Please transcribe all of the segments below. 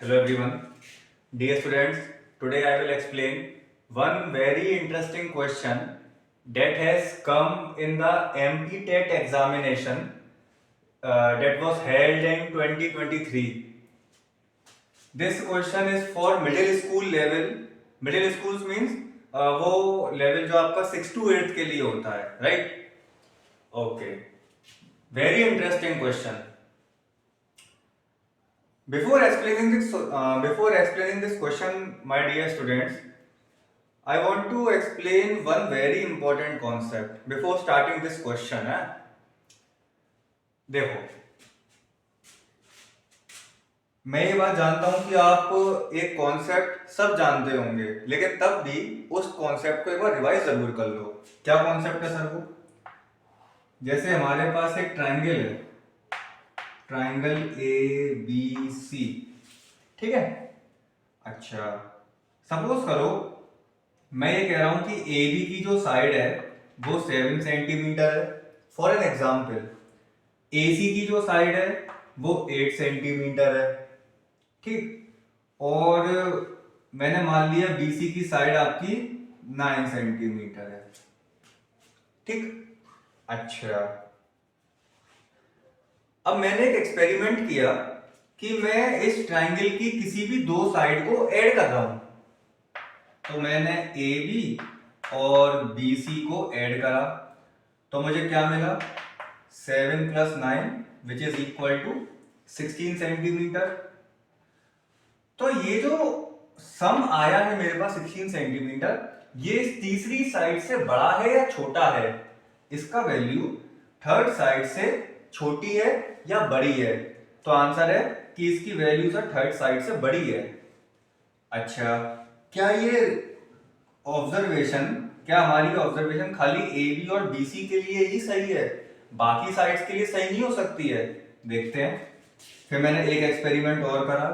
Hello everyone. Dear students, today I will explain one very interesting question that has come in the MPTET examination that was held in 2023. This question is for middle school level. Middle schools means वो level जो आपका 6 to 8 के लिए होता है, right? Okay. Very interesting question. Before explaining this question, my dear students, I want to explain one very important concept before starting this question. देखो, मैं ये बात जानता हूं कि आप एक कॉन्सेप्ट सब जानते होंगे, लेकिन तब भी उस कॉन्सेप्ट को एक बार रिवाइज जरूर कर लो। क्या कॉन्सेप्ट है सर? वो जैसे हमारे पास एक ट्राइंगल है, ट्राइंगल ABC, ठीक है। अच्छा, सपोज करो मैं ये कह रहा हूं कि AB की जो साइड है वो 7 सेंटीमीटर है। फॉर एन एग्जाम्पल, AC की जो साइड है वो 8 सेंटीमीटर है, ठीक। और मैंने मान लिया BC की साइड आपकी 9 सेंटीमीटर है, ठीक। अच्छा, अब मैंने एक एक्सपेरिमेंट किया कि मैं इस ट्राइंगल की किसी भी दो साइड को ऐड कर रहा हूं। तो मैंने AB और BC को ऐड करा, तो मुझे क्या मिला? 7 + 9 which is equal to 16 centimetre. तो ये जो सम आया है मेरे पास 16 सेंटीमीटर, ये इस तीसरी साइड से बड़ा है या छोटा है? इसका वैल्यू थर्ड साइड से छोटी है या बड़ी है? तो आंसर है कि इसकी वैल्यू सर थर्ड साइड से बड़ी है। अच्छा, क्या हमारी ऑब्जर्वेशन खाली AB और BC के लिए ही सही है? बाकी साइड्स के लिए सही नहीं हो सकती है? देखते हैं। फिर मैंने एक एक्सपेरिमेंट और करा,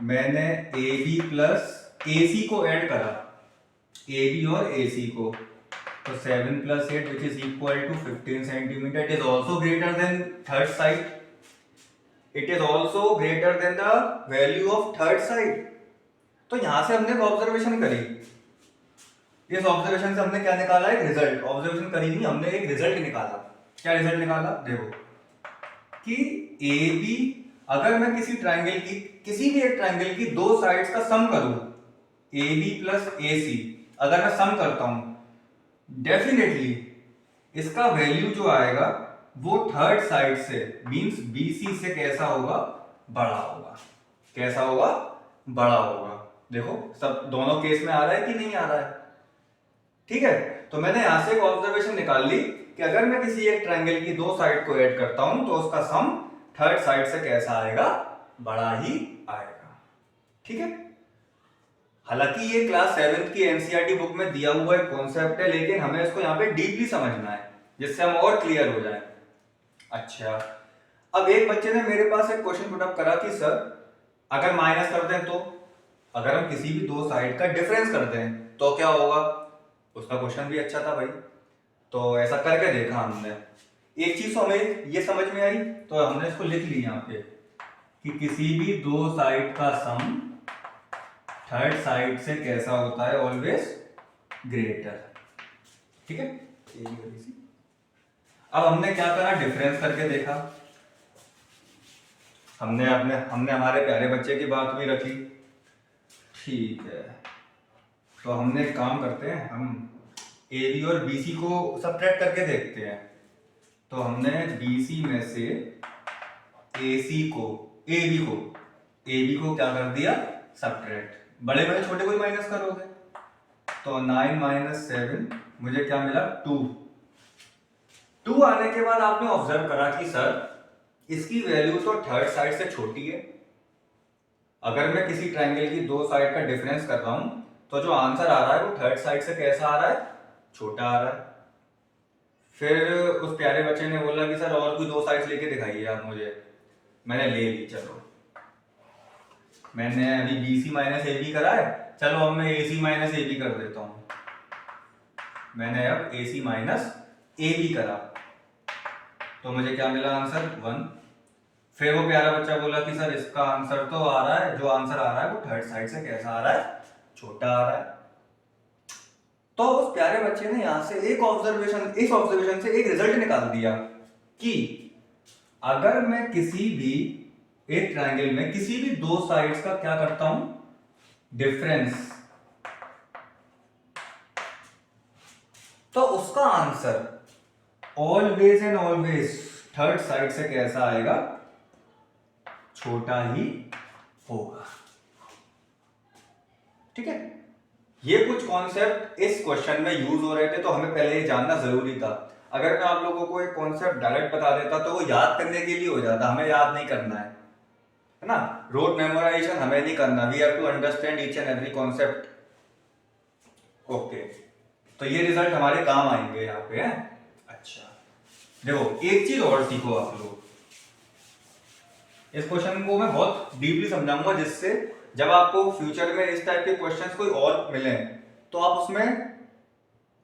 मैंने AB + AC को ऐड करा, AB और AC को। तो 7 + 8 which is equal to 15 centimetre. It is also greater than third side, it is also greater than the value of third side. तो यहां से हमने एक ऑब्जर्वेशन करी, इस ऑब्जर्वेशन से हमने क्या निकाला? एक रिजल्ट। ऑब्जर्वेशन करी नहीं, हमने एक रिजल्ट निकाला। क्या रिजल्ट निकाला? देखो कि AB, अगर मैं किसी भी एक ट्राइंगल की दो साइड्स का सम करूं, AB + AC, अगर मैं सम करता हूं, डेफिनेटली इसका वैल्यू जो आएगा वो थर्ड साइड से मींस BC से कैसा होगा? बड़ा होगा। कैसा होगा? बड़ा होगा। देखो सब दोनों केस में आ रहा है कि नहीं आ रहा है? ठीक है। तो मैंने यहां से एक ऑब्जर्वेशन निकाल ली कि अगर मैं किसी एक ट्राइंगल की दो साइड को ऐड करता हूं तो उसका सम थर्ड साइड से कैसा आएगा? बड़ा ही आएगा, ठीक है। हालांकि ये क्लास 7th की एनसीईआरटी बुक में दिया हुआ एक कॉन्सेप्ट है, लेकिन हमें इसको यहाँ पे डीपली समझना है जिससे हम और क्लियर हो जाए। अच्छा, अब एक बच्चे ने मेरे पास एक क्वेश्चन पुट अप करा कि सर अगर माइनस करते हैं तो, अगर हम किसी भी दो साइड का डिफरेंस करते हैं तो क्या होगा? उसका क्वेश्चन भी अच्छा था भाई, तो ऐसा करके देखा हमने। एक चीज तो हमें ये समझ में आई, तो हमने इसको लिख लिया यहाँ पे कि किसी भी दो साइड का सम थर्ड साइड से कैसा होता है? ऑलवेज ग्रेटर, ठीक है। अब हमने क्या करा? डिफरेंस करके देखा। हमने हमारे प्यारे बच्चे की बात भी रखी, ठीक है। तो हमने एक काम करते हैं, हम AB और BC को सब्ट्रैक्ट करके देखते हैं। तो हमने BC में से AB को क्या कर दिया? सब्ट्रैक्ट। बड़े बड़े छोटे को माइनस करोगे, तो 9 - 7 मुझे क्या मिला? 2 आने के बाद आपने ऑब्जर्व करा कि सर इसकी वैल्यू तो थर्ड साइड से छोटी है। अगर मैं किसी ट्राइंगल की दो साइड का डिफरेंस कर रहा हूं तो जो आंसर आ रहा है वो थर्ड साइड से कैसा आ रहा है? छोटा आ रहा है। फिर उस प्यारे बच्चे ने बोला कि सर और कोई दो साइड्स लेके दिखाइए आप मुझे। मैंने ले ली, चलो मैंने अभी BC - AB करा है, चलो अब मैं AC - AB कर देता हूं। मैंने अब AC - AB करा, तो मुझे क्या मिला आंसर? 1। फिर वो प्यारा बच्चा बोला कि सर इसका आंसर तो आ रहा है, जो आंसर आ रहा है वो थर्ड साइड से कैसा आ रहा है, छोटा आ रहा है। तो उस प्यारे बच्चे ने यहां से एक ऑब्जर्वेशन, इस ऑब्जर्वेशन से एक रिजल्ट निकाल दिया कि अगर मैं किसी भी एक ट्रायंगल में किसी भी दो साइड्स का क्या करता हूं, डिफरेंस, तो उसका answer always and always third side से कैसा आएगा, छोटा ही होगा। ठीक है, ये कुछ कॉन्सेप्ट इस क्वेश्चन में यूज हो रहे थे, तो हमें पहले ये जानना जरूरी था। अगर मैं आप लोगों को एक कॉन्सेप्ट डायरेक्ट बता देता तो वो याद करने के लिए हो जाता, हमें याद नहीं करना है ना, रोड मेमोराइजेशन हमें नहीं करना, we have to understand each and every concept. Okay, तो ये रिजल्ट हमारे काम आएंगे यहाँ पे है। अच्छा देखो, एक चीज और सीखो आप लोग, इस क्वेश्चन को मैं बहुत डीपली समझाऊंगा, जिससे जब आपको फ्यूचर में इस टाइप के क्वेश्चंस कोई और मिले तो आप उसमें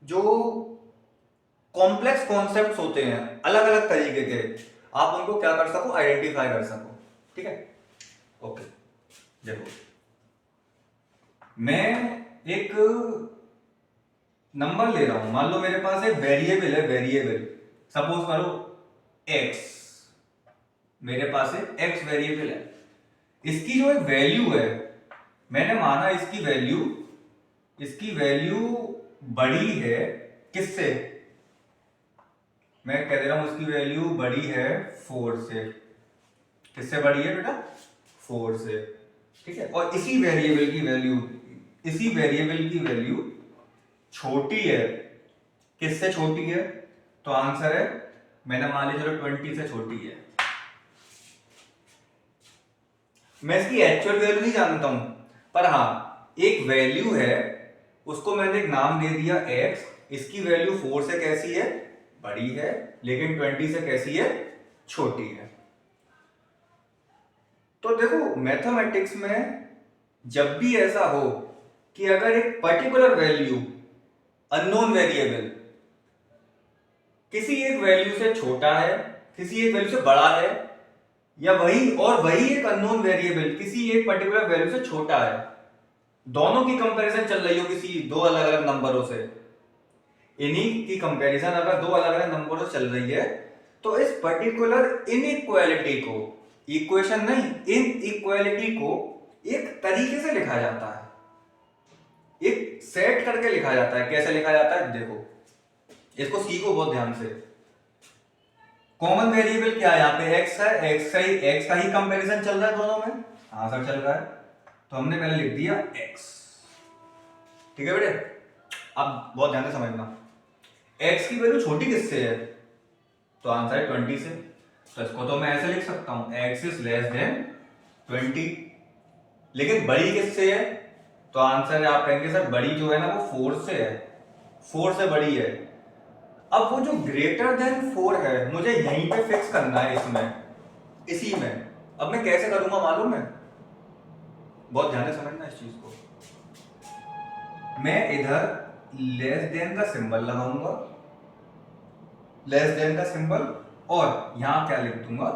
जो कॉम्प्लेक्स कॉन्सेप्ट्स होते हैं अलग अलग तरीके के, आप उनको क्या कर सको, आइडेंटिफाई कर सको। ठीक है, ओके। देखो, मैं एक नंबर ले रहा हूं, मान लो मेरे पास एक वेरिएबल है, वेरिएबल सपोज करो x, मेरे पास एक x वेरिएबल है, इसकी जो एक वैल्यू है, मैंने माना इसकी वैल्यू बड़ी है किससे, मैं कह दे रहा हूं इसकी वैल्यू बड़ी है 4 से। किससे बड़ी है बेटा, 4 से। ठीक है, और इसी वेरिएबल की वैल्यू छोटी है, किससे छोटी है, तो आंसर है, मैंने मान लिया चलो 20 से छोटी है। मैं इसकी एक्चुअल वैल्यू नहीं जानता हूं, पर हाँ एक वैल्यू है, उसको मैंने एक नाम दे दिया x, इसकी वैल्यू 4 से कैसी है, बड़ी है, लेकिन 20 से कैसी है, छोटी है। तो देखो मैथमेटिक्स में जब भी ऐसा हो कि अगर एक पर्टिकुलर वैल्यू, अननोन वेरिएबल, किसी एक वैल्यू से छोटा है, किसी एक वैल्यू से बड़ा है, या वही एक अननोन वेरिएबल किसी एक पर्टिकुलर वैल्यू से छोटा है, दोनों की कंपैरिजन चल रही हो किसी दो अलग अलग नंबरों से, इन्हीं की कंपैरिजन अगर दो अलग अलग नंबरों से चल रही है, तो इस पर्टिकुलर इनइक्वालिटी को, इक्वेशन नहीं, इनइक्वालिटी को एक तरीके से लिखा जाता है, एक सेट करके लिखा जाता है। कैसे लिखा जाता है, देखो इसको सीखो बहुत ध्यान से। कॉमन वेरिएबल क्या है यहाँ पे, x है, x का ही कंपैरिजन चल रहा है दोनों में, हाँ सर चल रहा है, तो हमने पहले लिख दिया x। ठीक है बेटे, अब बहुत ध्यान से समझना, x की वैल्यू छोटी किससे है, तो आंसर है 20 से, तो इसको तो मैं ऐसे लिख सकता हूं x इज लेस देन 20। लेकिन बड़ी किससे है, तो आंसर है, आप कहेंगे सर बड़ी जो है ना वो 4 से है, 4 से बड़ी है। अब वो जो ग्रेटर देन 4 है, मुझे यहीं पे फिक्स करना है, इसमें, इसी में। अब मैं कैसे करूंगा मालूम है, बहुत ध्यान से समझना इस चीज को। मैं इधर लेस देन का सिंबल लगाऊंगा, लेस देन का सिंबल, और यहां क्या लिख दूंगा,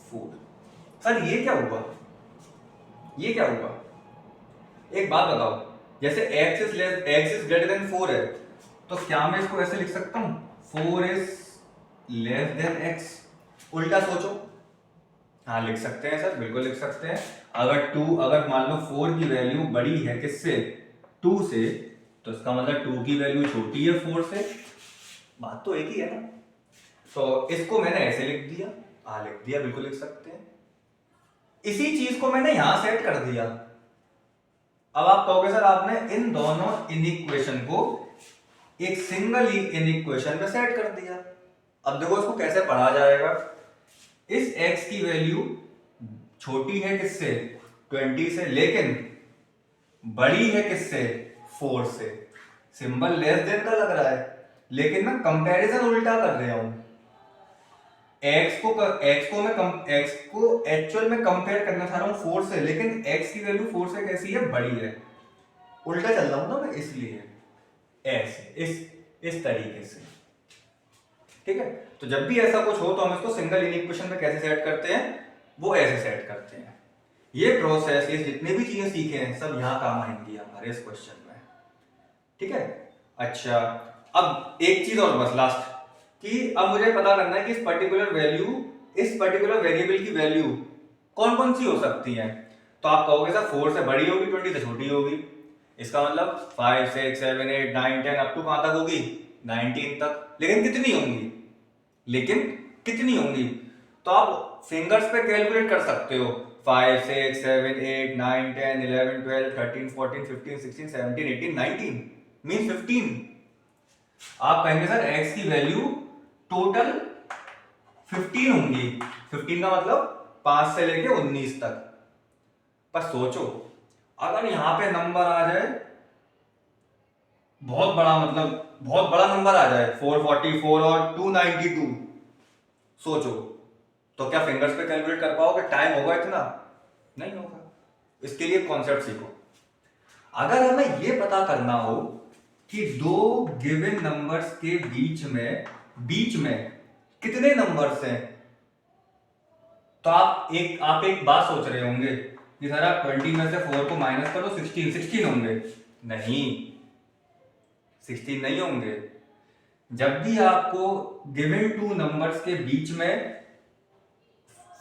4। सर ये क्या हुआ, ये क्या हुआ, एक बात बताओ, जैसे x इज ग्रेटर देन 4 है, तो क्या मैं इसको ऐसे लिख सकता हूं, 4 इज लेस देन x, उल्टा सोचो, हाँ लिख सकते हैं सर, बिल्कुल लिख सकते हैं। अगर मान लो 4 की वैल्यू बड़ी है किससे, 2 से, तो इसका मतलब 2 की वैल्यू छोटी है 4 से, बात तो एक ही है ना। तो इसको मैंने ऐसे लिख दिया, हाँ लिख दिया, बिल्कुल लिख सकते हैं। इसी चीज को मैंने यहां सेट कर दिया। अब आप कहोगे सर आपने इन दोनों इनइक्वेशन को एक सिंगल इनइक्वेशन में सेट कर दिया। अब देखो इसको कैसे पढ़ा जाएगा, इस x की वैल्यू छोटी है किससे, 20 से, लेकिन बड़ी है किससे, 4 से। सिंबल लेस देन का लग रहा है, लेकिन मैं कंपैरिजन उल्टा कर रहा हूं, x को एक्चुअल में कंपेयर करना चाह रहा हूं 4 से, लेकिन x की वैल्यू 4 से कैसी है, बड़ी है, उल्टा चल रहा हूं ना मैं, इसलिए ऐसे इस तरीके से। ठीक है, तो जब भी ऐसा कुछ हो तो हम इसको सिंगल इनइक्वेशन में कैसे सेट करते हैं, वो ऐसे सेट करते हैं। ये प्रोसेस, ये जितने भी चीजें सीखे हैं सब यहाँ काम आएंगी हमारे इस क्वेश्चन में, ठीक है। अच्छा, अब एक चीज और बस लास्ट, कि अब मुझे पता करना है कि इस पर्टिकुलर वैल्यू, इस पर्टिकुलर वेरिएबल की वैल्यू कौन कौन सी हो सकती है। तो आप कहोगे सर 4 से बड़ी होगी, 20 से छोटी होगी। इसका मतलब 5 6 7 8 9 10 अप टू कहां तक होगी, 19 तक। लेकिन कितनी होंगी, लेकिन कितनी होंगी, तो आप फिंगर्स पे कैलकुलेट कर सकते हो। 5 6 7 8 9 10 11 12 13 14 15 16 17 18 19 मीन 15। आप कहेंगे सर x की वैल्यू टोटल 15 होंगी। 15 का मतलब 5 से लेके 19 तक। पर सोचो अगर यहां पे नंबर आ जाए बहुत बड़ा, मतलब बहुत बड़ा नंबर आ जाए 444 और 292, सोचो तो क्या फिंगर्स पे कैलकुलेट कर पाओगे, टाइम होगा इतना, नहीं होगा। इसके लिए कॉन्सेप्ट सीखो। अगर हमें यह पता करना हो कि दो गिवन नंबर्स के बीच में कितने नंबर्स हैं, तो आप एक बात सोच रहे होंगे कि सर आप 20 में से 4 को माइनस करो, 16 होंगे। नहीं, 16 नहीं होंगे। जब भी आपको गिवन टू नंबर्स के बीच में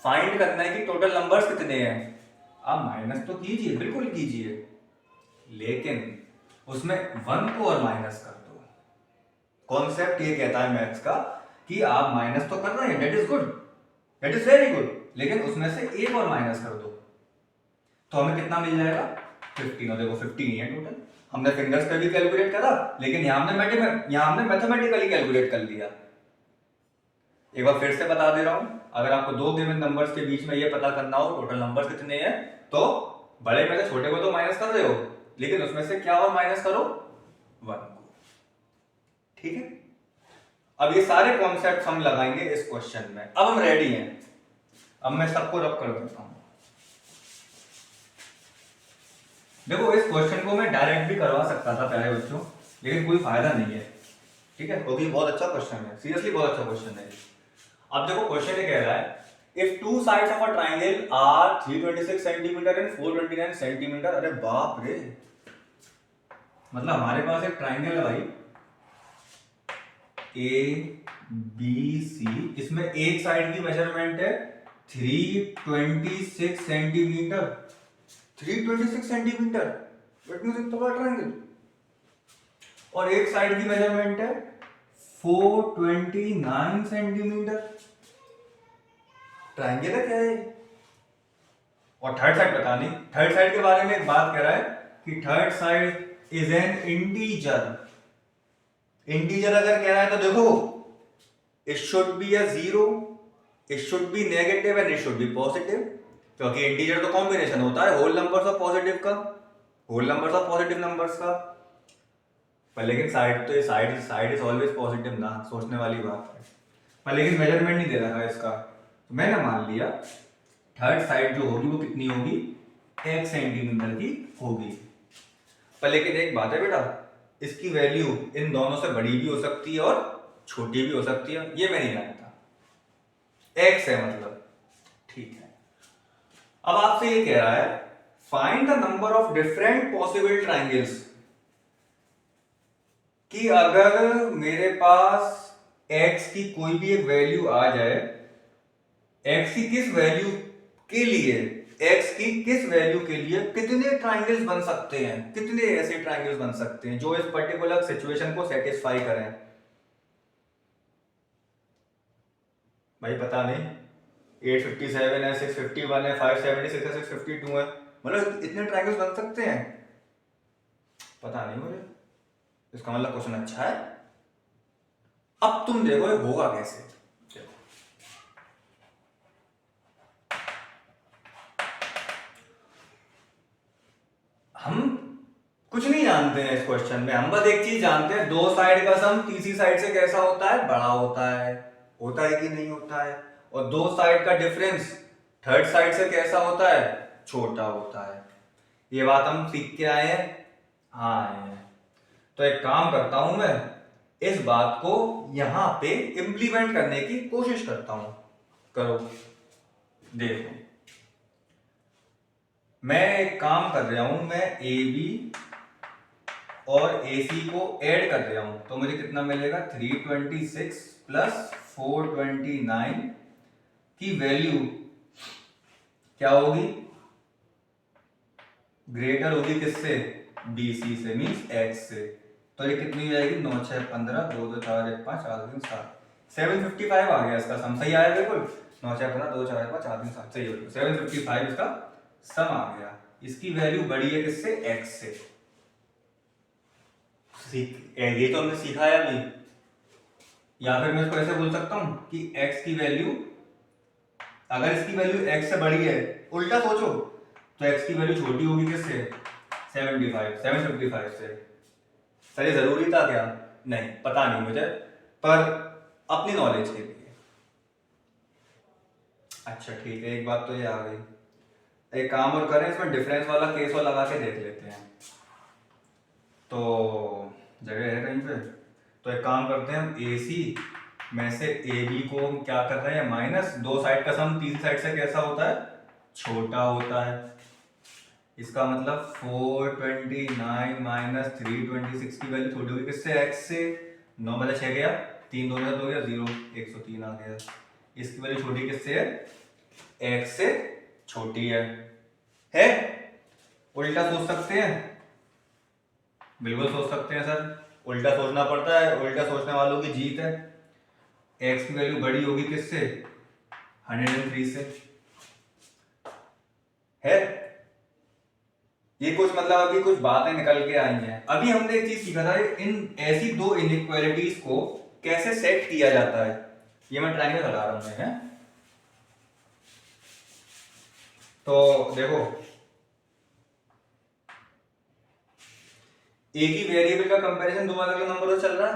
फाइंड करना है कि टोटल नंबर्स कितने हैं, आप माइनस तो कीजिए, बिल्कुल कीजिए, लेकिन उसमें 1 को और माइनस कर दो। कॉन्सेप्ट ये कहता है मैथ्स का कि आप माइनस तो कर रहे हैं, that is good, that is very good, लेकिन उसमें से एक और माइनस कर दो तो हमें कितना मिल जाएगा, 15। और देखो 15 ही है टोटल। हमने फिंगर्स पे भी कैलकुलेट करा, लेकिन यहां हमने मैथमेटिकली कैलकुलेट कर लिया। एक बार फिर से बता दे रहा हूं, अगर आपको दो गिवन नंबर्स के बीच में ये पता करना हो टोटल नंबर्स कितने हैं, तो बड़े में से छोटे को तो माइनस कर रहे हो, लेकिन उसमें से क्या और माइनस करो, 1 को। ठीक है, अब ये सारे कॉन्सेप्ट हम लगाएंगे इस क्वेश्चन में। अब हम रेडी हैं। अब मैं सबको रब कर देता हूं। देखो इस क्वेश्चन को मैं डायरेक्ट भी करवा सकता था प्यारे बच्चों, लेकिन कोई फायदा नहीं है, ठीक है, क्योंकि बहुत अच्छा क्वेश्चन है, सीरियसली बहुत अच्छा क्वेश्चन है। अब देखो क्वेश्चन ये कह रहा है, if two sides of a triangle are 326 centimetres and 429 centimetres. अरे बाप रे, मतलब हमारे पास एक ट्रायंगल है भाई ए बी सी, इसमें एक साइड की मेजरमेंट है 326 सेंटीमीटर। 326 सेंटीमीटर, इट मींस इतना बड़ा ट्रायंगल, और एक साइड की मेजरमेंट है 429 सेंटीमीटर। ट्रायंगल है क्या है, और थर्ड साइड पता नहीं। थर्ड साइड के बारे में एक बात कह रहा है कि third side is an integer. Integer अगर कह रहा है तो देखो it should be a zero, it should be negative and it should be positive, क्योंकि इंटीजर तो कॉम्बिनेशन होता है होल नंबर्स ऑफ पॉजिटिव का, whole numbers of positive numbers का। पर लेकिन साइड तो साइड इज ऑलवेज पॉजिटिव ना, सोचने वाली बात है। पर लेकिन मेजरमेंट नहीं दे रहा है इसका, तो मैंने मान लिया थर्ड साइड जो होगी वो कितनी होगी, 1 सेंटीमीटर की होगी। पर लेकिन एक बात है बेटा, इसकी वैल्यू इन दोनों से बड़ी भी हो सकती है और छोटी भी हो सकती है, ये मैं नहीं जानता, x है मतलब, ठीक है। अब आपसे ये कह रहा है find the number of different possible triangles, कि अगर मेरे पास x की कोई भी एक वैल्यू आ जाए, x की किस वैल्यू के लिए, x की किस वैल्यू के लिए कितने ट्रायंगल्स बन सकते हैं, कितने ऐसे ट्रायंगल्स बन सकते हैं जो इस पर्टिकुलर सिचुएशन को सेटिस्फाई करें। भाई पता नहीं, 857 है, 651 है, 576 है, 652 है, मतलब इतने ट्रायंगल्स बन सकते हैं, पता नहीं मुझे। इसका मतलब क्वेश्चन अच्छा है। अब तुम देखो ये होगा कैसे। देखो हम कुछ नहीं जानते हैं इस क्वेश्चन में, हम बस एक चीज जानते हैं, दो साइड का सम तीसरी साइड से कैसा होता है, बड़ा होता है कि नहीं होता है, और दो साइड का डिफरेंस थर्ड साइड से कैसा होता है, छोटा होता है। ये बात हम सीख के आए हैं, हाँ आए हैं। तो एक काम करता हूं मैं, इस बात को यहां पे इंप्लीमेंट करने की कोशिश करता हूं, करो देखो। मैं एक काम कर रहा हूं, मैं ए बी और ए सी को ऐड कर रहा हूं, तो मुझे कितना मिलेगा 326 प्लस 429 की वैल्यू क्या होगी, ग्रेटर होगी किससे, बी सी से, मीन्स एक्स से। तो ये कितनी हो जाएगी, 9 6 15, 2 2 4 1 5 4 3 7, 755 आ गया इसका सम। सही आया बिल्कुल, 9 6 15 2 4 1 5 4 3 7, सही हो गया 755 इसका सम आ गया। इसकी वैल्यू बड़ी है किससे, एक्स से। ये तो हमने सीखा है अभी। या फिर मैं इसको ऐसे बोल सकता हूं कि x की वैल्यू, अगर इसकी वैल्यू x से बड़ी है, उल्टा सोचो, तो x की वैल्यू छोटी होगी किससे, 755 से। सर ये जरूरी था क्या, नहीं पता नहीं मुझे, पर अपनी नॉलेज के लिए। अच्छा ठीक है, एक बात तो ये आ गई। एक काम और करें, इसमें डिफरेंस वाला केस और लगा के देख लेते हैं। तो जगह है कहीं पे, तो एक काम करते हैं, हम ए सी में से ए बी को हम क्या कर रहे हैं, माइनस, दो साइड का सम तीन साइड से कैसा होता है, छोटा होता है। इसका मतलब 429 माइनस 326 की वैल्यू छोटी होगी किससे, x से। 9 बजे 6 गया, 3 2 हो गया 0, 103 आ गया। इसकी वैल्यू छोटी किससे है, x से छोटी है? उल्टा सोच सकते हैं, बिल्कुल सोच सकते हैं सर, उल्टा सोचना पड़ता है, उल्टा सोचने वालों की जीत है। x की वैल्यू बड़ी होगी किससे, 103 से, है। ये कुछ मतलब अभी कुछ बातें निकल के आई हैं। अभी हमने एक चीज सीखा था, इन ऐसी दो इनइक्वालिटीज को कैसे सेट किया जाता है। ये मैं ट्रायंगल लगा रहा हूं, है। तो देखो, एक ही वेरिएबल का कंपैरिजन दो अलग अलग नंबरों से चल रहा है,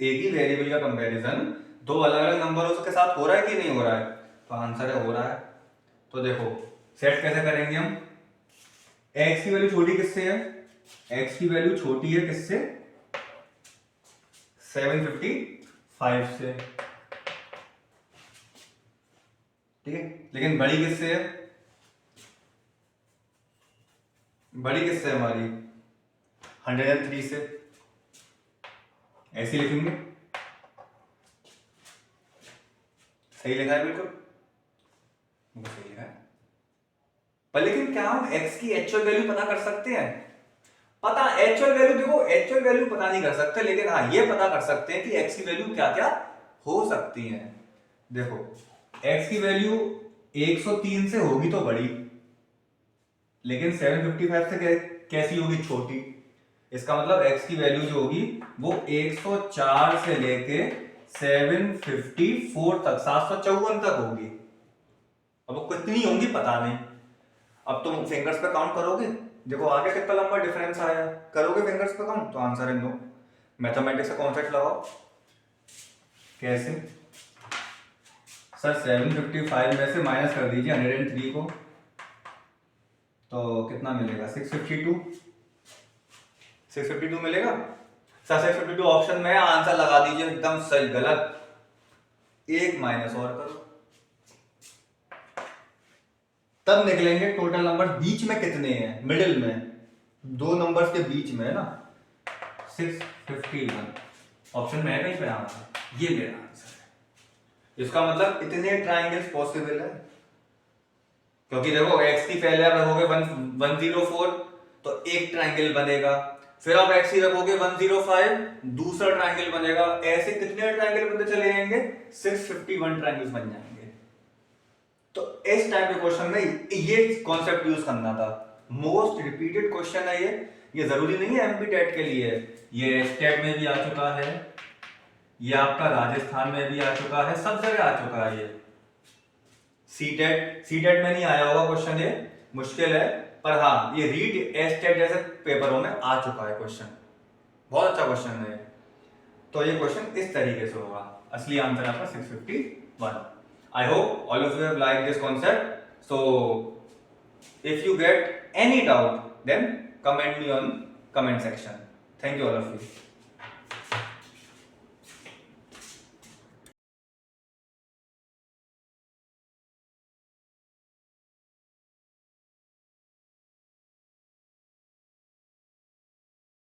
एक ही वेरिएबल का कंपैरिजन दो अलग अलग नंबरों के साथ हो रहा है कि नहीं हो रहा है, तो आंसर है हो रहा है। तो देखो सेट कैसे करेंगे हम, x की वैल्यू छोटी किससे है, x की वैल्यू छोटी है किससे, 755 से, ठीक है। लेकिन बड़ी किससे है, बड़ी किससे है हमारी, 103 से। ऐसे लिखेंगे, सही लिखा है बिल्कुल, सही लिखा है। पर लेकिन क्या हम x की एक्चुअल वैल्यू पता कर सकते हैं, पता एक्चुअल वैल्यू, देखो एक्चुअल वैल्यू पता नहीं कर सकते, लेकिन हाँ ये पता कर सकते हैं कि x की वैल्यू क्या क्या हो सकती है। देखो x की वैल्यू 103 से होगी तो बड़ी, लेकिन 755 से कैसी होगी, छोटी। इसका मतलब x की वैल्यू जो होगी वो 104 से लेके 754 तक, 754 तक होगी। अब वो कितनी होंगी पता नहीं, अब तुम फिंगर्स पे काउंट करोगे, देखो आगे कितना लंबा डिफरेंस आया, करोगे फिंगर्स पे काउंट तो आंसर है नो। मैथमेटिक्स का कॉन्सेप्ट लगाओ, कैसे सर, 755 में से माइनस कर दीजिए 103 को, तो कितना मिलेगा, 652 मिलेगा सर। 652 ऑप्शन में आंसर लगा दीजिए, एकदम सही, गलत, एक माइनस और करो, तब निकलेंगे टोटल नंबर बीच में कितने हैं, मिडिल में, दो नंबर्स के बीच में है ना, 651 ऑप्शन में है कहीं पे आंसर, ये मेरा आंसर है। इसका मतलब इतने ट्रायंगल्स पॉसिबल है, क्योंकि देखो x की पहले आप रखोगे 104 तो एक ट्रायंगल बनेगा, फिर आप x की रखोगे 105 दूसरा ट्रायंगल बनेगा, ऐसे कितने ट्रायंगल बनते चले जाएंगे, 651 ट्रायंगल्स बन जाएंगे। तो इस टाइप के क्वेश्चन में ये कॉन्सेप्ट यूज करना था, मोस्ट रिपीटेड क्वेश्चन है ये जरूरी नहीं है एमपी टेट के लिए, ये स्टेट में भी आ चुका है, ये आपका राजस्थान में भी आ चुका है, सब जगह आ चुका है। ये सीटेट में नहीं आया होगा क्वेश्चन, ये मुश्किल है, पर हाँ ये रीड एस्टेट जैसे पेपरों में आ चुका है क्वेश्चन, बहुत अच्छा क्वेश्चन है। तो ये क्वेश्चन इस तरीके से होगा, असली आंसर आपका 651। I hope all of you have liked this concept. So if you get any doubt, then comment me on comment section. Thank you all of you.